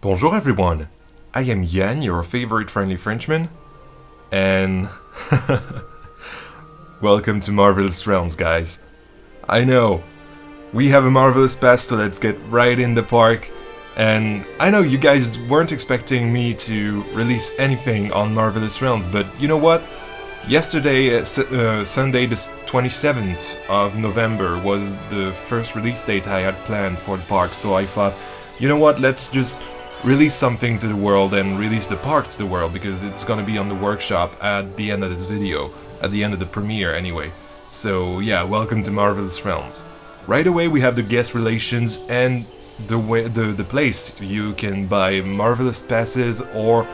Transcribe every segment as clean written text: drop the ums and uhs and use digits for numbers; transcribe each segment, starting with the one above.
Bonjour everyone, I am Yann, your favorite friendly Frenchman, and welcome to Marvellous Realms, guys. I know, we have a Marvellous Pass, so let's get right in the park, and I know you guys weren't expecting me to release anything on Marvellous Realms, but you know what? Yesterday, Sunday the 27th of November, was the first release date I had planned for the park, so I thought, you know what, let's just release something to the world and release the park to the world, because it's gonna be on the workshop at the end of this video, at the end of the premiere anyway. So yeah, welcome to Marvellous Realms. Right away we have the guest relations and the place. You can buy Marvellous passes or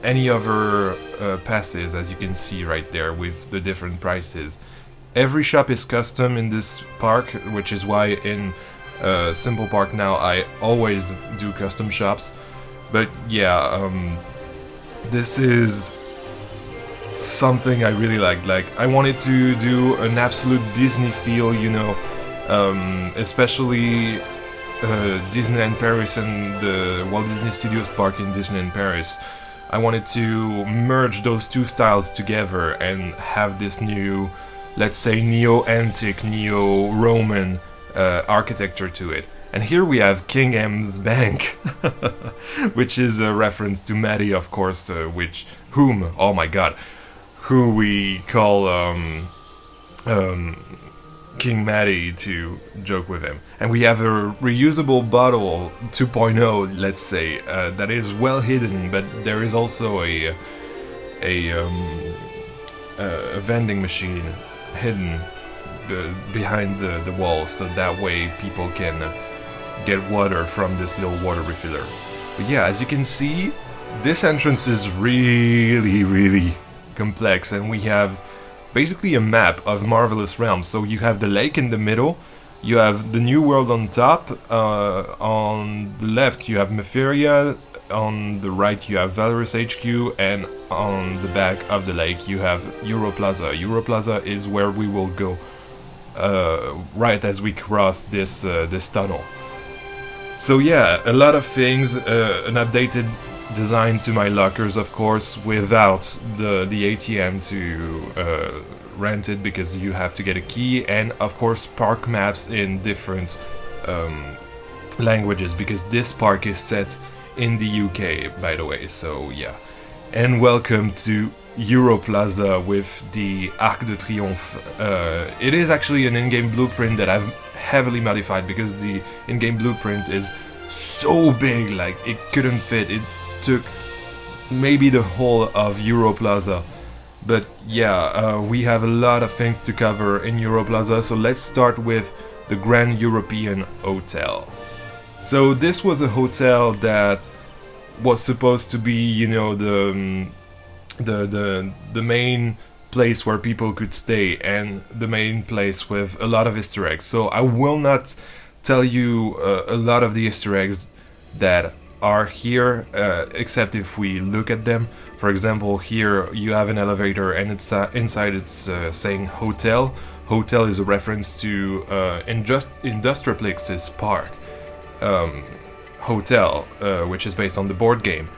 any other passes, as you can see right there with the different prices. Every shop is custom in this park, which is why in Simple Park now I always do custom shops. But yeah, this is something I really like. Like, I wanted to do an absolute Disney feel, you know, especially Disneyland Paris and the Walt Disney Studios Park in Disneyland Paris. I wanted to merge those two styles together and have this new, let's say, neo-antique, neo-Roman architecture to it. And here we have King M's Bank, which is a reference to Maddie, of course, oh my god, who we call King Maddie to joke with him. And we have a reusable bottle 2.0, let's say, that is well hidden, but there is also a vending machine hidden behind the wall, so that way people can get water from this little water refiller. But yeah, as you can see, this entrance is really complex, and we have basically a map of Marvellous Realms. So you have the lake in the middle, you have the New World on top, on the left you have Meferia, on the right you have Valorous HQ, and on the back of the lake you have Europlaza. Europlaza is where we will go right as we cross this tunnel. So yeah, a lot of things, an updated design to my lockers, of course, without the ATM to rent it, because you have to get a key, and of course park maps in different languages, because this park is set in the UK, by the way. So yeah, and welcome to Europlaza with the Arc de Triomphe. It is actually an in-game blueprint that I've heavily modified, because the in-game blueprint is so big, like it couldn't fit. It took maybe the whole of Europlaza. But yeah, we have a lot of things to cover in Europlaza, so let's start with the Grand European Hotel. So this was a hotel that was supposed to be, you know, the main place where people could stay, and the main place with a lot of Easter eggs. So I will not tell you a lot of the Easter eggs that are here, except if we look at them. For example, here you have an elevator, and it's inside it's saying hotel. Hotel is a reference to Industriplex's park hotel, which is based on the board game.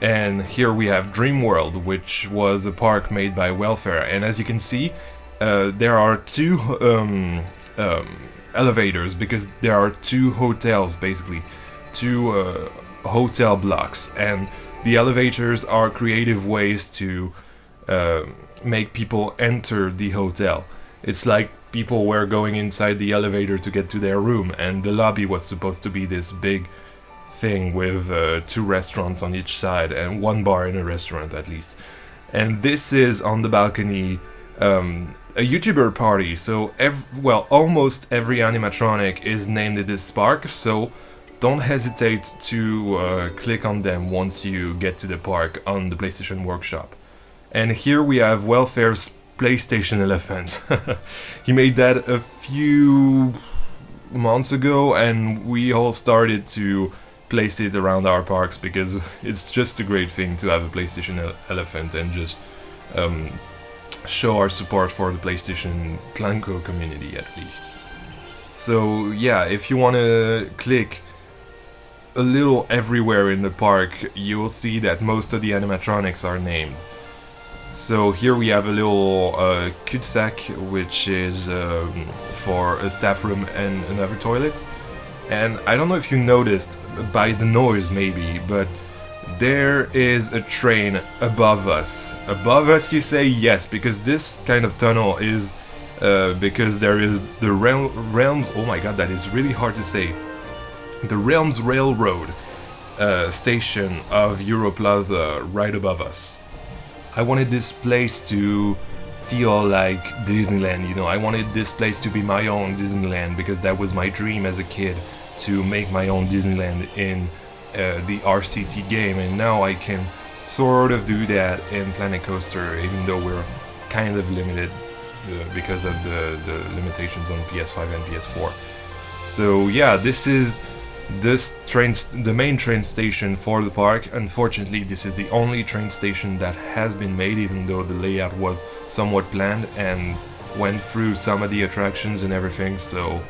And here we have Dream World, which was a park made by Welfare. And as you can see, there are two elevators, because there are two hotels, basically two hotel blocks, and the elevators are creative ways to make people enter the hotel. It's like people were going inside the elevator to get to their room, and the lobby was supposed to be this big thing with two restaurants on each side and one bar in a restaurant at least. And this is on the balcony a YouTuber party, so almost every animatronic is named in this park, so don't hesitate to click on them once you get to the park on the PlayStation Workshop. And here we have Welfare's PlayStation Elephant. He made that a few months ago, and we all started to place it around our parks, because it's just a great thing to have a PlayStation Elephant and just show our support for the PlayStation Planco community, at least. So yeah, if you want to click a little everywhere in the park, you will see that most of the animatronics are named. So here we have a little cul-de-sac, which is for a staff room and another toilet. And I don't know if you noticed by the noise maybe, but there is a train above us. Above us, you say? Yes, because this kind of tunnel is because there is the Realms. Oh my god, that is really hard to say. The Realms Railroad station of Europlaza right above us. I wanted this place to feel like Disneyland, you know. I wanted this place to be my own Disneyland because that was my dream as a kid, to make my own Disneyland in the RCT game, and now I can sort of do that in Planet Coaster, even though we're kind of limited because of the limitations on PS5 and PS4. So yeah, this is the main train station for the park. Unfortunately, this is the only train station that has been made, even though the layout was somewhat planned and went through some of the attractions and everything. So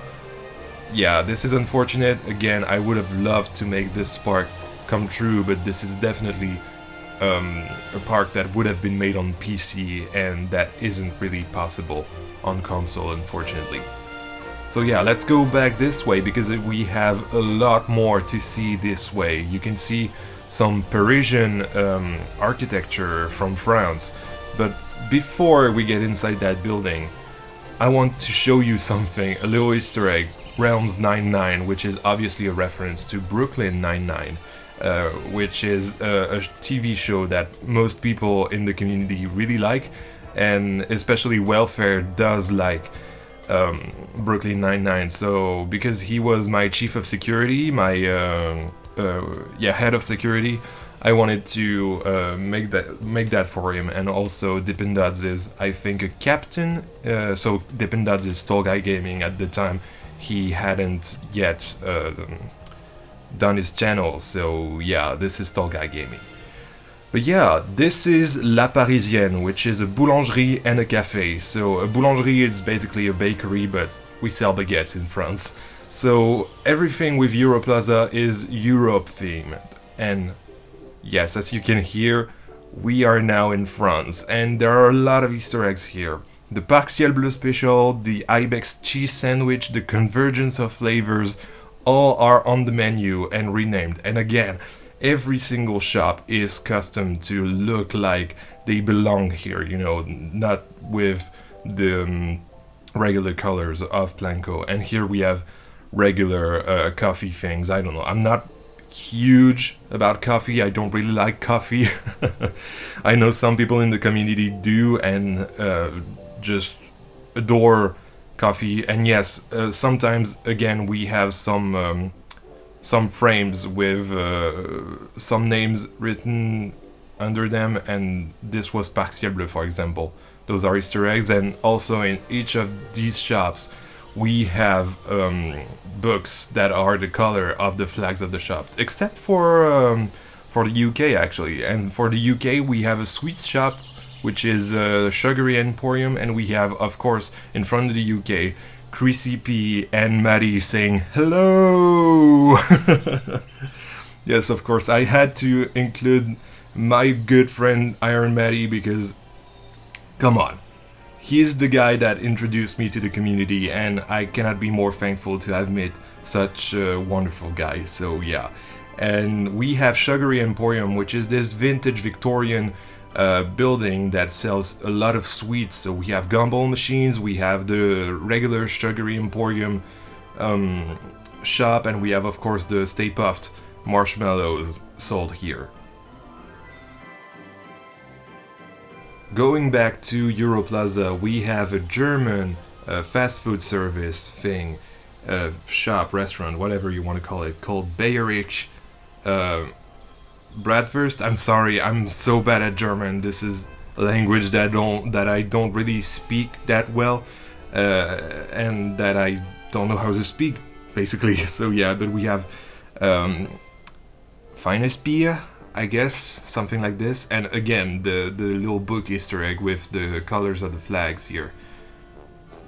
yeah, this is unfortunate. Again, I would have loved to make this park come true, but this is definitely a park that would have been made on PC, and that isn't really possible on console, unfortunately. So yeah, let's go back this way because we have a lot more to see this way. You can see some Parisian architecture from France, but before we get inside that building, I want to show you something, a little Easter egg, Realms 99, which is obviously a reference to Brooklyn Nine-Nine, which is a TV show that most people in the community really like, and especially Welfare does like Brooklyn Nine-Nine. So because he was my chief of security, my head of security, I wanted to make that for him. And also Dippin' Dots is, I think, a captain. So Dippin' Dots is Tall Guy Gaming. At the time, he hadn't yet done his channel. So yeah, this is Tall Guy Gaming. But yeah, this is La Parisienne, which is a boulangerie and a cafe. So a boulangerie is basically a bakery, but we sell baguettes in France. So everything with Europlaza is Europe themed. And yes, as you can hear, we are now in France, and there are a lot of Easter eggs here. The Parc Ciel Bleu Special, the Ibex cheese sandwich, the convergence of flavors, all are on the menu and renamed. And again, every single shop is custom to look like they belong here, you know, not with the regular colors of Planco. And here we have regular coffee things. I don't know, I'm not huge about coffee. I don't really like coffee. I know some people in the community do and just adore coffee. And yes, sometimes again we have some frames with some names written under them, and this was Parc Ciel Bleu, for example. Those are Easter eggs. And also in each of these shops we have books that are the color of the flags of the shops, except for the UK actually. And for the UK we have a sweets shop, which is Sugary Emporium, and we have, of course, in front of the UK, Chrissy P and Maddie saying hello. Yes, of course, I had to include my good friend Iron Maddie because, come on, he's the guy that introduced me to the community, and I cannot be more thankful to have met such a wonderful guy. So yeah, and we have Sugary Emporium, which is this vintage Victorian building that sells a lot of sweets. So we have gumball machines, we have the regular Sugary Emporium shop, and we have, of course, the Stay Puft marshmallows sold here. Going back to Europlaza, we have a German fast food service thing, shop, restaurant, whatever you want to call it, called Bayerich Bratwurst. I'm sorry, I'm so bad at German. This is a language that I don't really speak that well, and that I don't know how to speak, basically. So yeah, but we have Finest Bier, I guess, something like this. And again, the little book Easter egg with the colors of the flags here.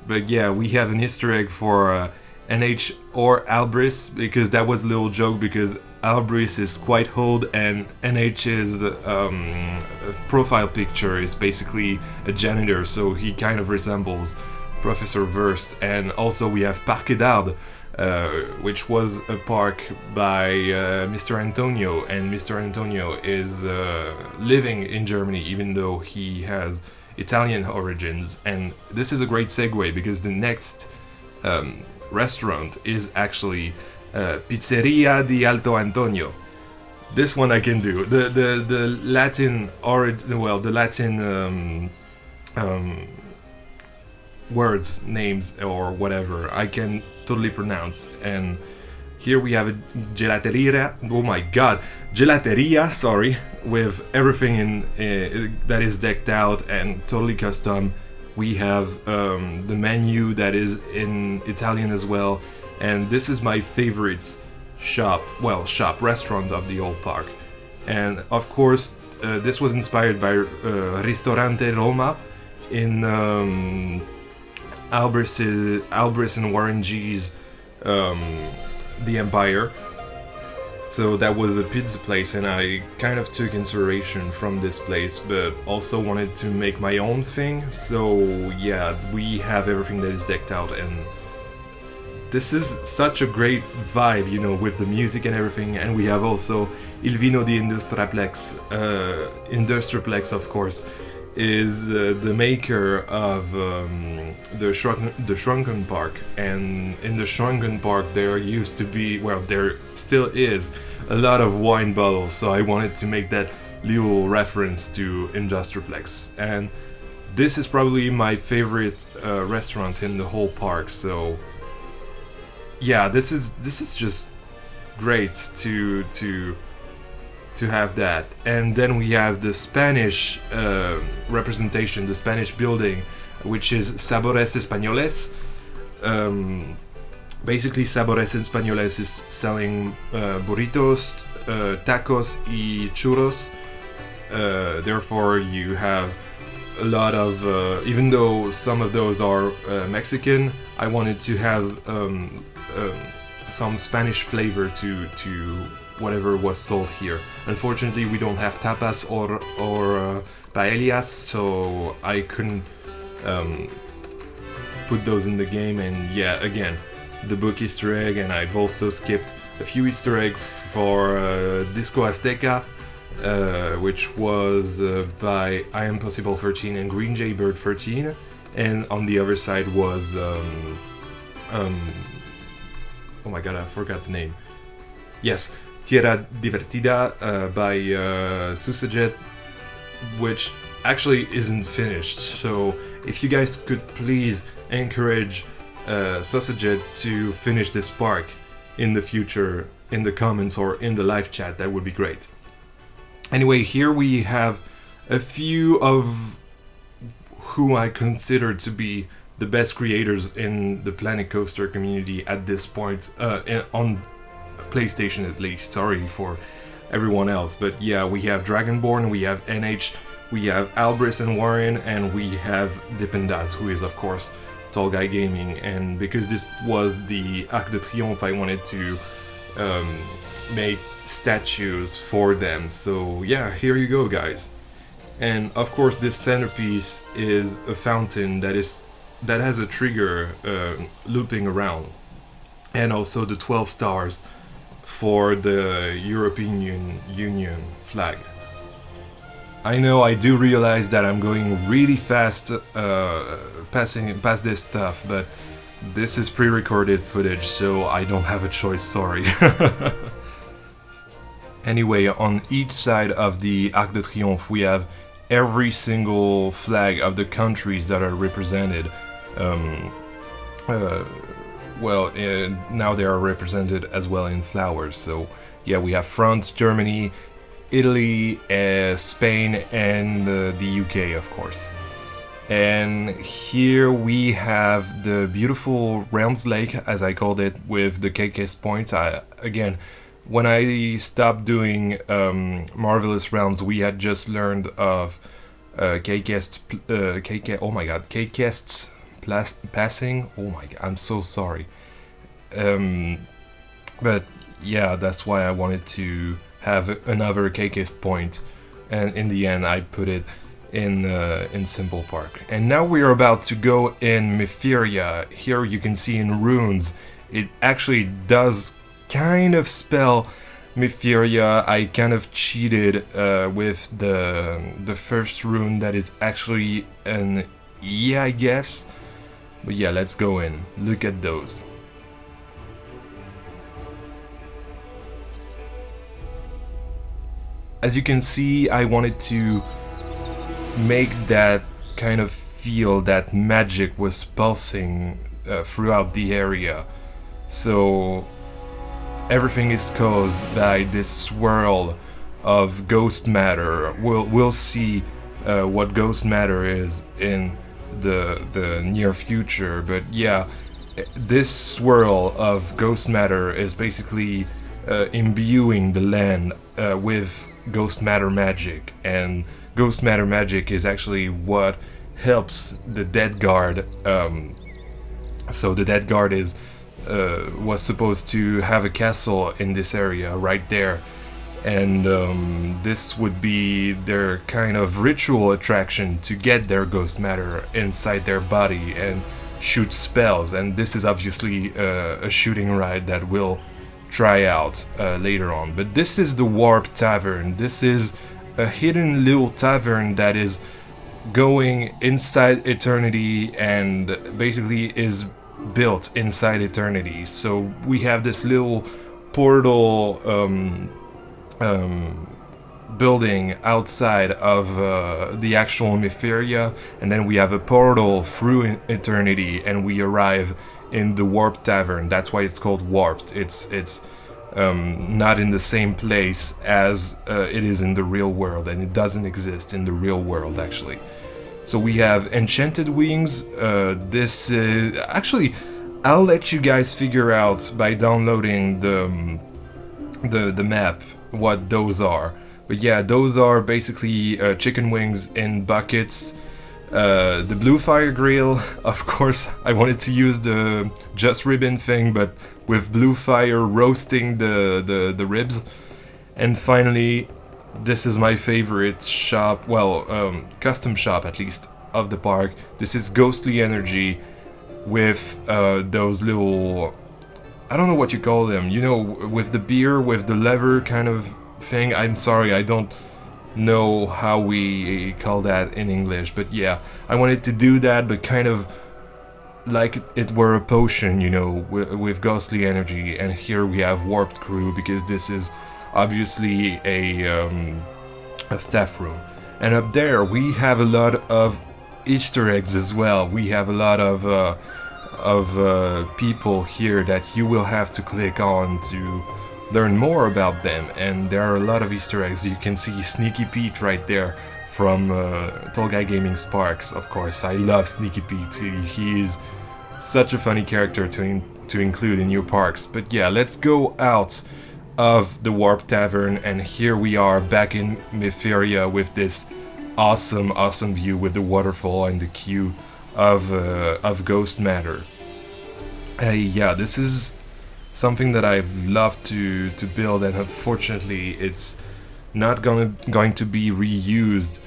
But yeah, we have an Easter egg for NH or Albris, because that was a little joke, because Albris is quite old, and NH's profile picture is basically a janitor, so he kind of resembles Professor Verst. And also we have Parque d'Ardes, which was a park by Mr. Antonio, and Mr. Antonio is living in Germany even though he has Italian origins. And this is a great segue because the next restaurant is actually Pizzeria di Alto Antonio. This one I can do. The Latin the Latin words, names, or whatever I can totally pronounce. And here we have a gelateria. Oh my god, gelateria! Sorry, with everything in that is decked out and totally custom. We have the menu that is in Italian as well. And this is my favorite restaurant of the old park. And of course, this was inspired by Ristorante Roma in Albris and Warren G's The Empire. So that was a pizza place, and I kind of took inspiration from this place, but also wanted to make my own thing. So yeah, we have everything that is decked out, and this is such a great vibe, you know, with the music and everything. And we have also Il Vino di Industraplex. Industraplex, of course, is the maker of the Shrunken Park. And in the Shrunken Park there used to be, well, there still is a lot of wine bottles, so I wanted to make that little reference to Industraplex. And this is probably my favorite restaurant in the whole park. So yeah, this is just great to have that. And then we have the Spanish representation, the Spanish building, which is Sabores Españoles. Basically, Sabores Españoles is selling burritos, tacos y churros. Therefore, you have a lot of, even though some of those are Mexican, I wanted to have some Spanish flavor to whatever was sold here. Unfortunately, we don't have tapas or paellas, so I couldn't put those in the game. And yeah, again, the book Easter egg, and I've also skipped a few Easter eggs for Disco Azteca, which was by I Am Possible 13 and Green Jay Bird 13, and on the other side was oh my god, I forgot the name. Yes, Tierra Divertida by Susajet, which actually isn't finished. So if you guys could please encourage Susajet to finish this park in the future, in the comments or in the live chat, that would be great. Anyway, here we have a few of who I consider to be the best creators in the Planet Coaster community at this point, on PlayStation at least. Sorry for everyone else, but yeah, we have Dragonborn, we have NH, we have Albris and Warren, and we have Dependance, who is of course Tall Guy Gaming. And because this was the Arc de Triomphe, I wanted to make statues for them. So yeah, here you go, guys. And of course, this centerpiece is a fountain that has a trigger looping around, and also the 12 stars for the European Union flag. I know I do realize that I'm going really fast passing past this stuff, but this is pre-recorded footage, so I don't have a choice, sorry. Anyway, on each side of the Arc de Triomphe we have every single flag of the countries that are represented. Now they are represented as well in flowers. So yeah, we have France, Germany, Italy, Spain, and the UK, of course. And here we have the beautiful Realms Lake, as I called it, with the KK's points. Again, when I stopped doing Marvellous Realms, we had just learned of KK's passing. Oh my god, I'm so sorry. But yeah, that's why I wanted to have another Kkist point, and in the end I put it in Simple Park. And now we are about to go in Mytheria. Here you can see in runes, it actually does kind of spell Mytheria. I kind of cheated with the first rune that is actually an E, I guess. But yeah, let's go in. Look at those. As you can see, I wanted to make that kind of feel that magic was pulsing throughout the area. So everything is caused by this swirl of ghost matter. We'll see what ghost matter is in the near future, but yeah, this swirl of ghost matter is basically imbuing the land with ghost matter magic, and ghost matter magic is actually what helps the dead guard. So the dead guard is was supposed to have a castle in this area right there, and this would be their kind of ritual attraction to get their ghost matter inside their body and shoot spells. And this is obviously a shooting ride that we'll try out later on. But this is the Warp Tavern. This is a hidden little tavern that is going inside eternity and basically is built inside eternity. So we have this little portal building outside of the actual Mytheria, and then we have a portal through eternity, and we arrive in the Warp Tavern. That's why it's called Warped. It's not in the same place as it is in the real world, and it doesn't exist in the real world actually. So we have Enchanted Wings. This is actually, I'll let you guys figure out by downloading the map what those are. But yeah, those are basically chicken wings in buckets. The blue fire grill, of course, I wanted to use the Just Ribbon thing, but with blue fire roasting the ribs. And finally, this is my favorite shop, well, custom shop at least, of the park. This is Ghostly Energy with those little, I don't know what you call them, you know, with the beer, with the lever kind of thing. I'm sorry, I don't know how we call that in English, but yeah, I wanted to do that, but kind of like it were a potion, you know, with Ghostly Energy. And here we have Warped Crew, because this is obviously a staff room. And up there we have a lot of Easter eggs as well. We have a lot of people here that you will have to click on to learn more about them, and there are a lot of Easter eggs. You can see Sneaky Pete right there from Tall Guy Gaming Sparks. Of course, I love Sneaky Pete. He is such a funny character to include in your parks. But yeah, let's go out of the Warp Tavern, and here we are back in Mytheria with this awesome view with the waterfall and the queue of ghost matter. Yeah, this is something that I've loved to build, and unfortunately it's not going to be reused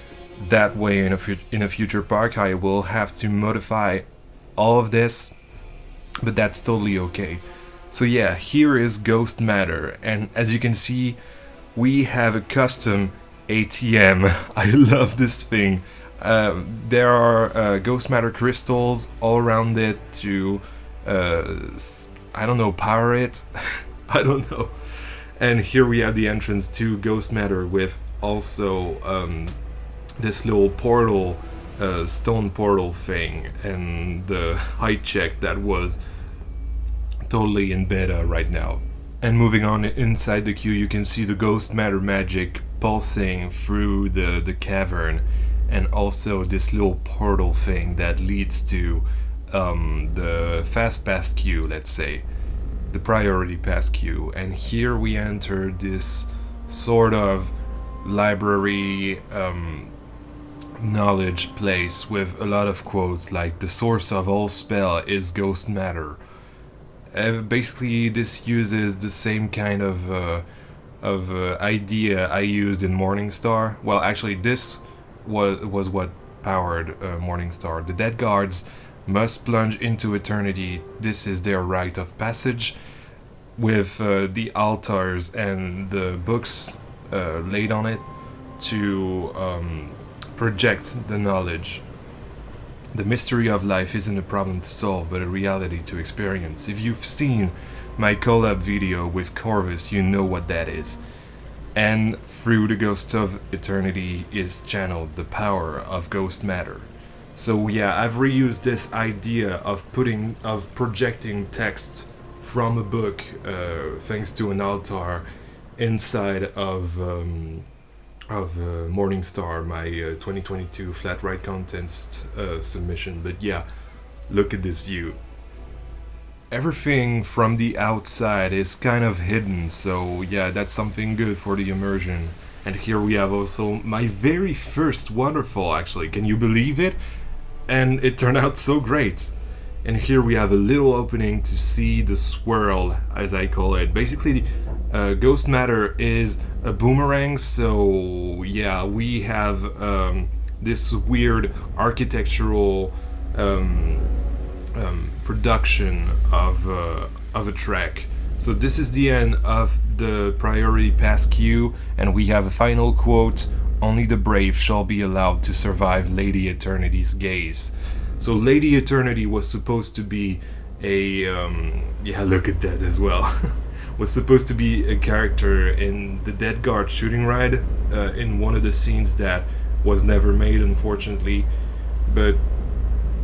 that way in a future park. I will have to modify all of this, but that's totally okay. So yeah, here is Ghost Matter, and as you can see, we have a custom ATM. I love this thing. There are Ghost Matter crystals all around it to I don't know, power it. I don't know. And here we have the entrance to Ghost Matter with also this little portal, stone portal thing, and the height check that was totally in beta right now. And moving on inside the queue, you can see the Ghost Matter magic pulsing through the cavern, and also this little portal thing that leads to the fast pass queue, let's say, the priority pass queue. And here we enter this sort of library knowledge place with a lot of quotes like the source of all spell is ghost matter. Basically, this uses the same kind of idea I used in Morningstar. Well, actually, this was what powered Morningstar. The dead guards must plunge into eternity. This is their rite of passage, with the altars and the books laid on it to project the knowledge. The mystery of life isn't a problem to solve, but a reality to experience. If you've seen my collab video with Corvus, you know what that is. And through the ghost of eternity is channeled the power of ghost matter. So yeah, I've reused this idea of projecting text from a book, thanks to an altar, inside of Morningstar, my 2022 flat ride contest submission. But yeah, look at this view. Everything from the outside is kind of hidden, so yeah, that's something good for the immersion. And here we have also my very first waterfall, actually. Can you believe it? And it turned out so great. And here we have a little opening to see the swirl, as I call it. Basically, ghost matter is a boomerang, so yeah, we have this weird architectural production of a track. So this is the end of the priority pass queue, and we have a final quote: "Only the brave shall be allowed to survive Lady Eternity's gaze." So Lady Eternity was supposed to be a yeah, look at that as well. Was supposed to be a character in the Dead Guard shooting ride, in one of the scenes that was never made, unfortunately. But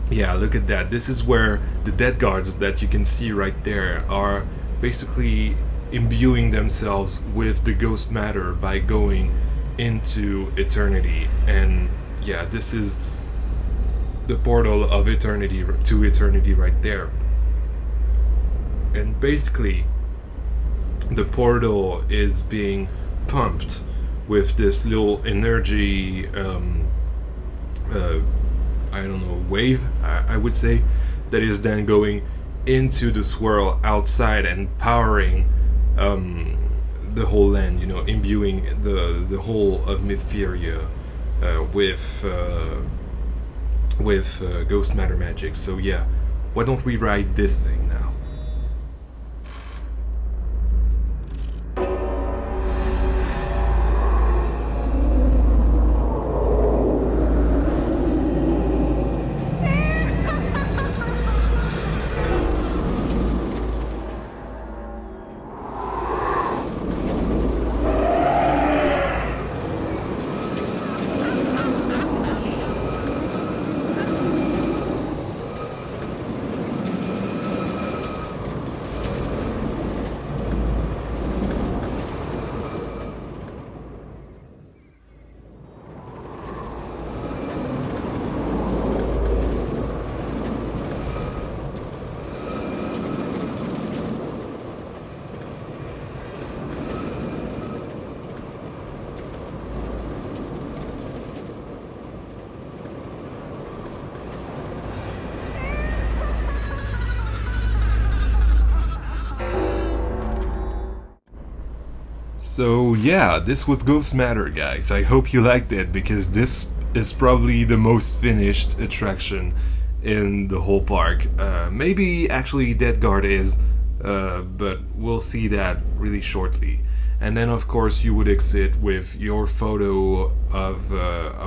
yeah, look at that. This is where the Dead Guards that you can see right there are basically imbuing themselves with the ghost matter by going into eternity. And yeah, this is the portal of eternity to eternity right there. And basically, the portal is being pumped with this little energy, I don't know, wave, I would say, that is then going into the swirl outside and powering the whole land, you know, imbuing the whole of Mytheria with ghost matter magic. So yeah, why don't we ride this thing now? So yeah, this was Ghost Matter, guys. I hope you liked it, because this is probably the most finished attraction in the whole park. Maybe actually Dead Guard is, but we'll see that really shortly. And then of course you would exit with your photo of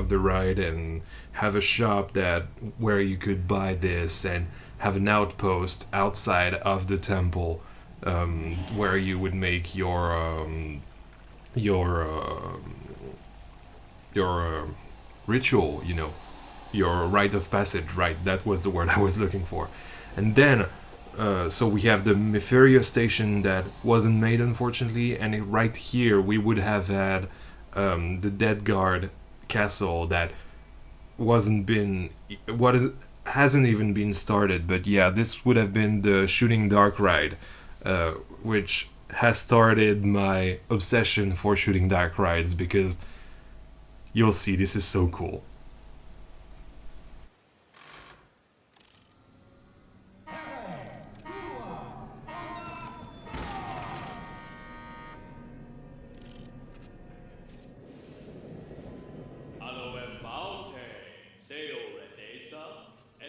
the ride and have a shop that where you could buy this, and have an outpost outside of the temple, where you would make your ritual, you know, your rite of passage, right? That was the word I was looking for. And then so we have the Mytheria station that wasn't made, unfortunately, and right here we would have had the Dead Guard castle that hasn't even been started. But yeah, this would have been the Shooting Dark ride, which has started my obsession for Shooting Dark rides, because you'll see, this is so cool.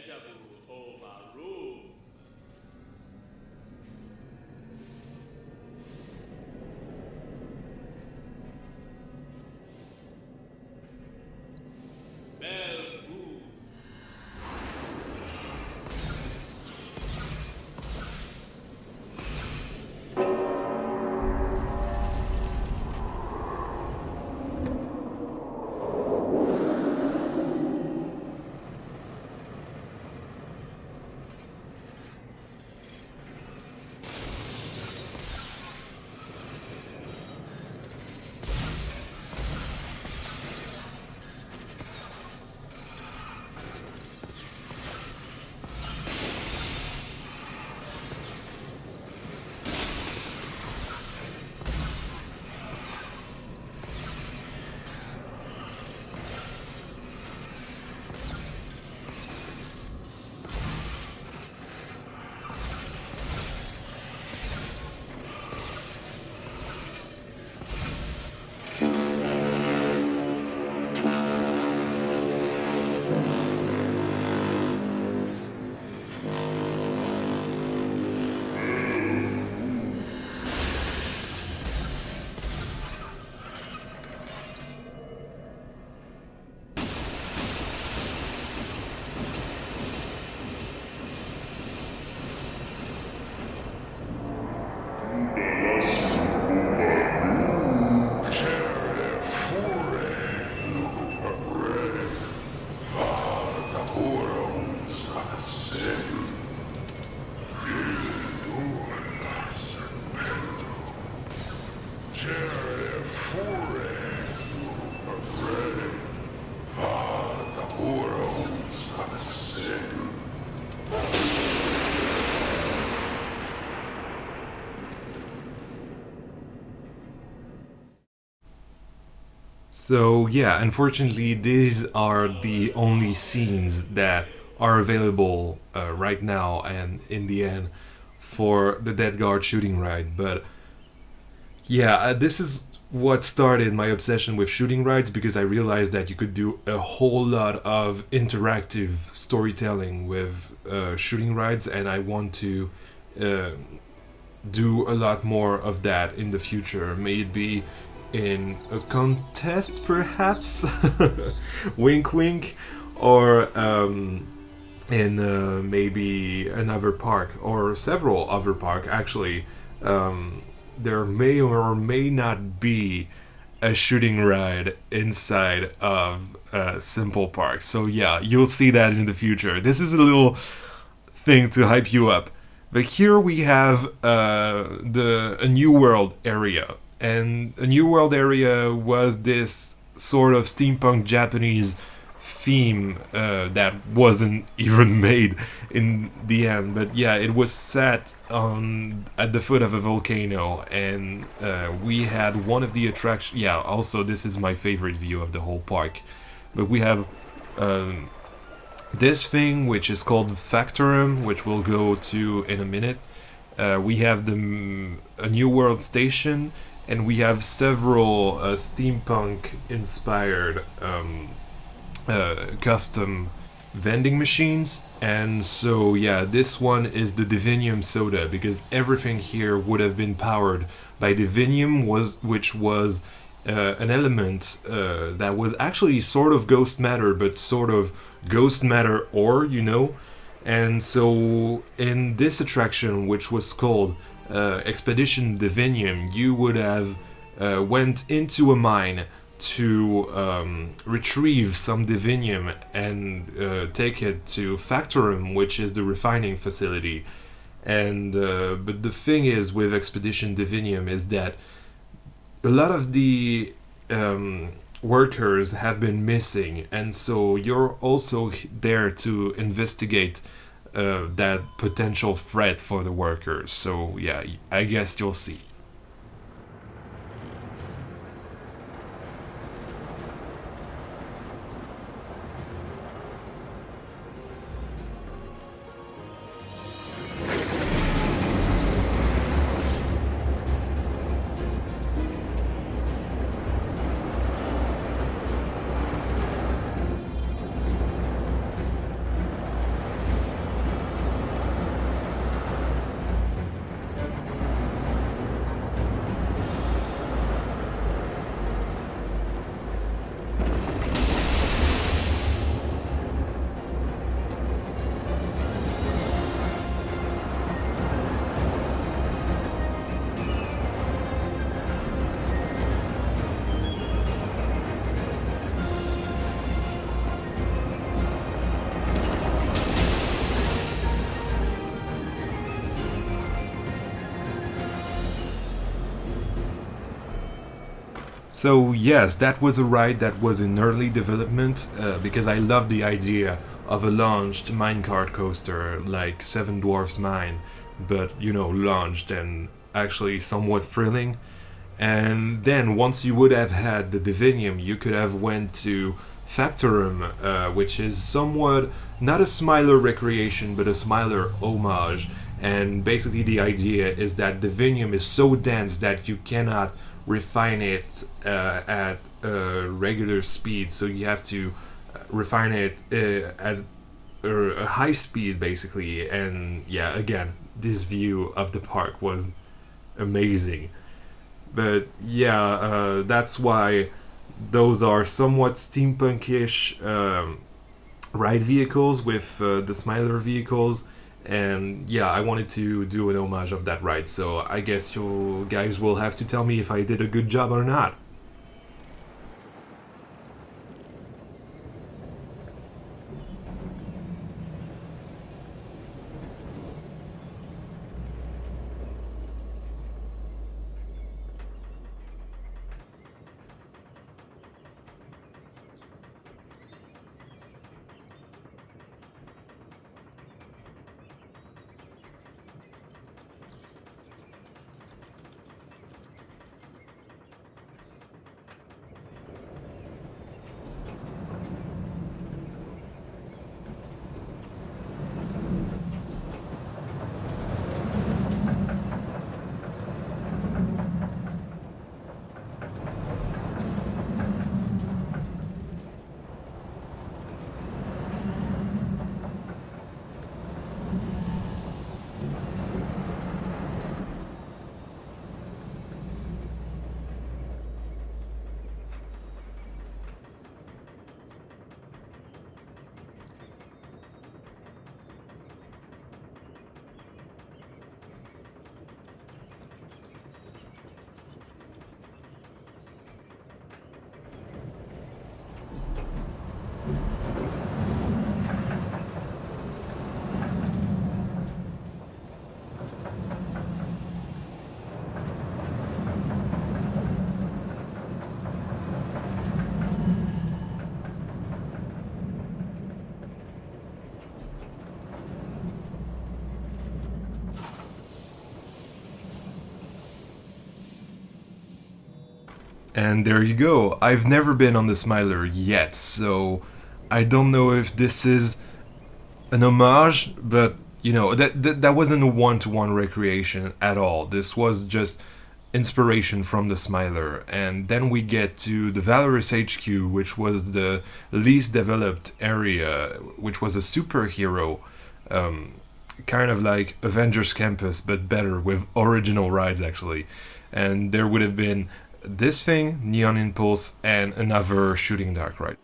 Deja vu overruled. Bellevue. So yeah, unfortunately, these are the only scenes that are available right now and in the end for the Dead Guard shooting ride. But yeah, this is what started my obsession with shooting rides because I realized that you could do a whole lot of interactive storytelling with shooting rides, and I want to uh, do a lot more of that in the future. May it be in a contest, perhaps, wink wink, or in maybe another park or several other park. Actually, there may or may not be a shooting ride inside of Simple Park. So yeah, you'll see that in the future. This is a little thing to hype you up. But here we have a New World area, and a New World area was this sort of steampunk Japanese theme that wasn't even made in the end. But yeah, it was set on at the foot of a volcano, and we had one of the attractions. Yeah, also this is my favorite view of the whole park. But we have this thing which is called Factorum, which we'll go to in a minute. We have a New World station, and we have several steampunk inspired custom vending machines. And so yeah, this one is the Divinium soda, because everything here would have been powered by Divinium, which was an element that was actually sort of ghost matter, but sort of ghost matter ore, you know. And so in this attraction, which was called Expedition Divinium, you would have went into a mine to retrieve some divinium and take it to Factorum, which is the refining facility. And but the thing is with Expedition Divinium is that a lot of the workers have been missing, and so you're also there to investigate that potential threat for the workers. So yeah, I guess you'll see. So yes, that was a ride that was in early development because I love the idea of a launched minecart coaster like Seven Dwarfs Mine, but launched and actually somewhat thrilling. And then once you would have had the Divinium, you could have went to Factorum, which is somewhat not a Smiler recreation, but a Smiler homage. And basically, the idea is that Divinium is so dense that you cannot refine it at regular speed, so you have to refine it at a high speed, basically. And yeah, again, this view of the park was amazing. But yeah, that's why those are somewhat steampunkish ride vehicles with the Smiler vehicles. And yeah, I wanted to do an homage of that ride, so I guess you guys will have to tell me if I did a good job or not. And there you go. I've never been on the Smiler yet, so I don't know if this is an homage, but that wasn't a one-to-one recreation at all. This was just inspiration from the Smiler. And then we get to the Valorous HQ, which was the least developed area, which was a superhero, kind of like Avengers Campus, but better with original rides actually. And there would have been this thing, Neon Impulse, and another Shooting Dark ride.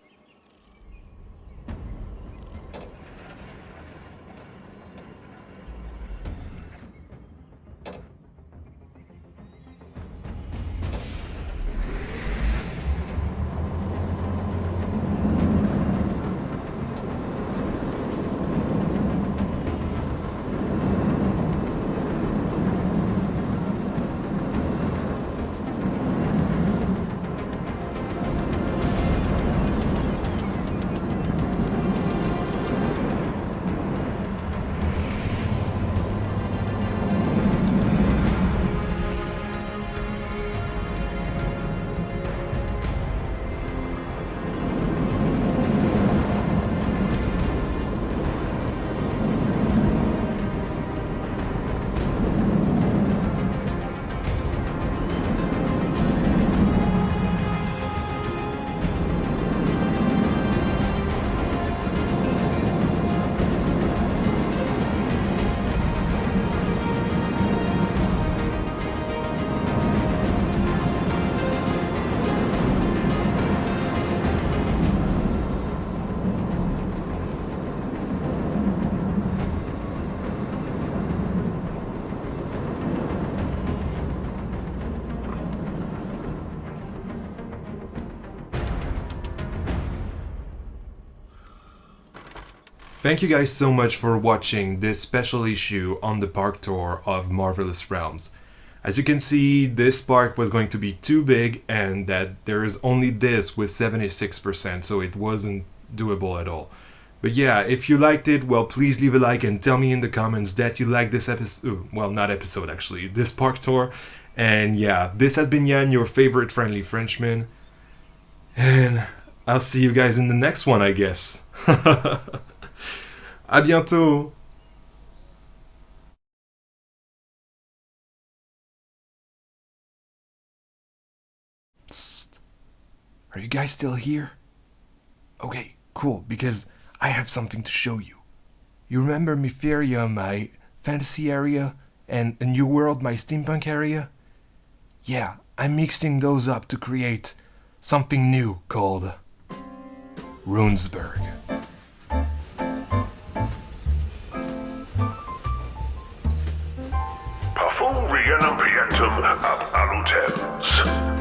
Thank you guys so much for watching this special issue on the park tour of Marvellous Realms. As you can see, this park was going to be too big and that there is only this with 76%, so it wasn't doable at all. But yeah, if you liked it, well, please leave a like and tell me in the comments that you like this episode. Well, not episode actually, this park tour. And yeah, this has been Yann, your favorite friendly Frenchman. And I'll see you guys in the next one, I guess. À bientôt! Psst. Are you guys still here? Okay, cool, because I have something to show you. You remember Myferia, my fantasy area, and A New World, my steampunk area? Yeah, I'm mixing those up to create something new called Runesburg. Parfois rien n'impliante ab alutens.